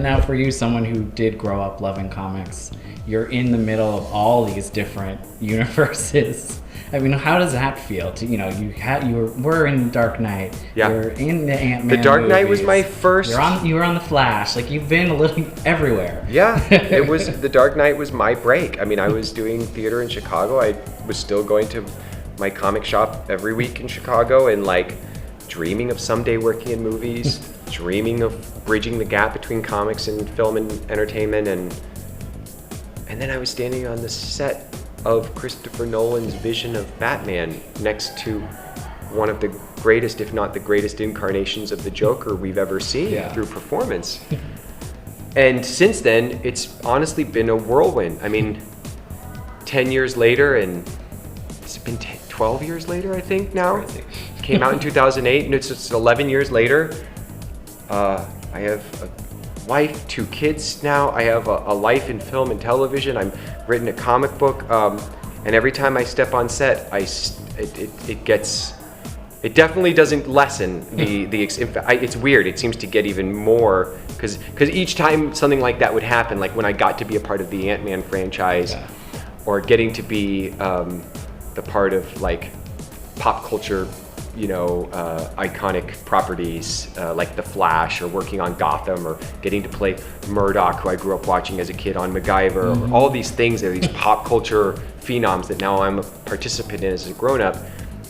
And now for you, someone who did grow up loving comics, you're in the middle of all these different universes. I mean, how does that feel? We're in Dark Knight. Yeah. You're in the Ant-Man The Dark Knight movies. was my first. You were on the Flash. Like, you've been a little everywhere. Yeah, The Dark Knight was my break. I mean, I was doing theater in Chicago. I was still going to my comic shop every week in Chicago and like dreaming of someday working in movies, dreaming of bridging the gap between comics and film and entertainment, and then I was standing on the set of Christopher Nolan's vision of Batman next to one of the greatest, if not the greatest incarnations of the Joker we've ever seen through performance. And since then, it's honestly been a whirlwind. I mean, 10 years later, and it's been 12 years later, I think now. Came out in 2008, and it's 11 years later. I have a wife, 2 kids now. I have a life in film and television. I'm written a comic book, and every time I step on set, it definitely doesn't lessen it's weird. It seems to get even more because each time something like that would happen, like when I got to be a part of the Ant-Man franchise, or getting to be the part of like pop culture, iconic properties like The Flash, or working on Gotham, or getting to play Murdoch, who I grew up watching as a kid on MacGyver, or all these things, are these pop culture phenoms that now I'm a participant in as a grown-up.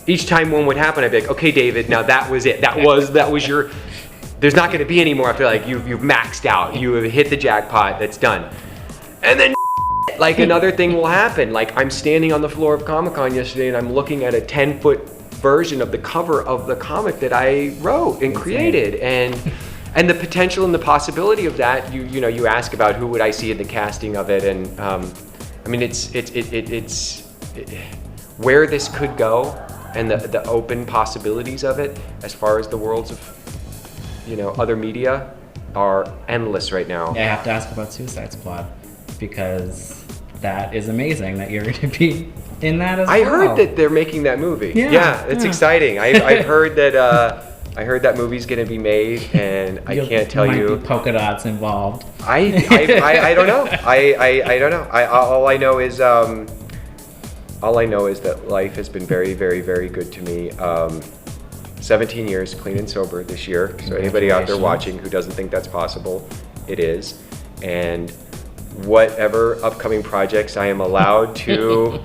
Each time one would happen, I'd be like, okay, David, now that was it. That was your, there's not gonna be any more. I feel like you've maxed out. You have hit the jackpot, that's done. And then like another thing will happen. Like I'm standing on the floor of Comic-Con yesterday and I'm looking at a 10-foot version of the cover of the comic that I wrote and created, and the potential and the possibility of that. You ask about who would I see in the casting of it, and I mean it's where this could go, and the open possibilities of it as far as the worlds of other media are endless right now. I have to ask about Suicide Squad, because that is amazing that you're going to be in that as well. I heard that they're making that movie. Yeah, it's exciting. I've heard that movie's going to be made, and I can't tell you. Might be polka dots involved. I don't know. I don't know. All I know is that life has been very, very, very good to me. 17 years clean and sober this year. So anybody out there watching who doesn't think that's possible, it is. And whatever upcoming projects I am allowed to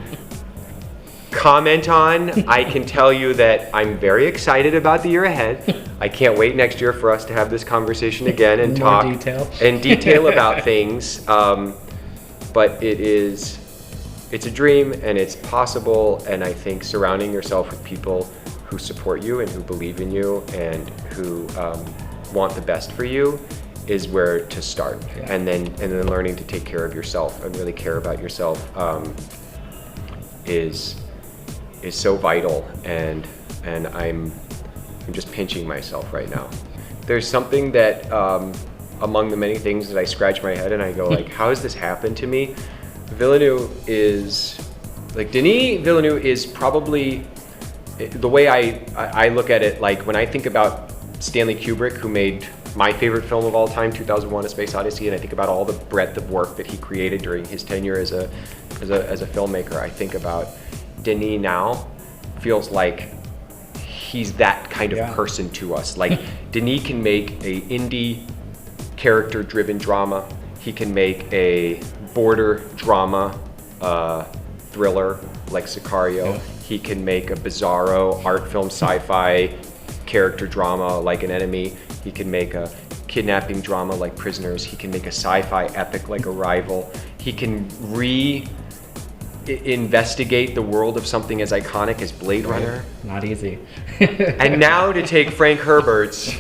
comment on, I can tell you that I'm very excited about the year ahead. I can't wait next year for us to have this conversation again and talk in detail about things. But it's a dream, and it's possible, and I think surrounding yourself with people who support you and who believe in you and who want the best for you is where to start. And then learning to take care of yourself and really care about yourself is so vital, and I'm just pinching myself right now. There's something that among the many things that I scratch my head and I go like, how has this happened to me? Denis Villeneuve is probably, the way I look at it, like when I think about Stanley Kubrick, who made my favorite film of all time, 2001: A Space Odyssey, and I think about all the breadth of work that he created during his tenure as a filmmaker, I think about Denis now. Feels like he's that kind of person to us. Like Denis can make a indie character-driven drama. He can make a border drama thriller like Sicario. He can make a bizarro art film sci-fi character drama like An Enemy. He can make a kidnapping drama like Prisoners. He can make a sci-fi epic like Arrival. He can investigate the world of something as iconic as Blade Runner. Not easy. And now to take Frank Herbert's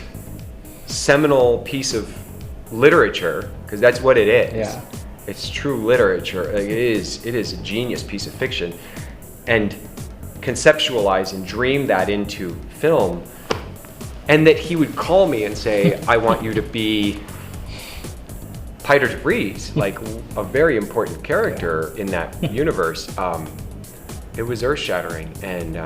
seminal piece of literature, because that's what it is. Yeah. It's true literature. It is a genius piece of fiction, and conceptualize and dream that into film. And that he would call me and say, I want you to be Piter de Vries, like a very important character in that universe. It was earth-shattering, and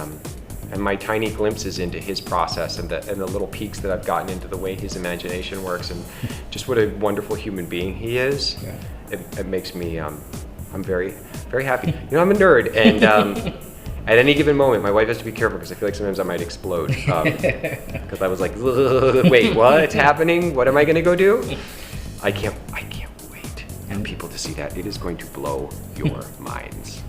and my tiny glimpses into his process and the little peeks that I've gotten into the way his imagination works and just what a wonderful human being he is. Yeah. It makes me, I'm very, very happy. You know, I'm a nerd, and at any given moment, my wife has to be careful because I feel like sometimes I might explode. Because I was like, wait, what's happening? What am I going to go do? I can't wait for people to see that. It is going to blow your minds.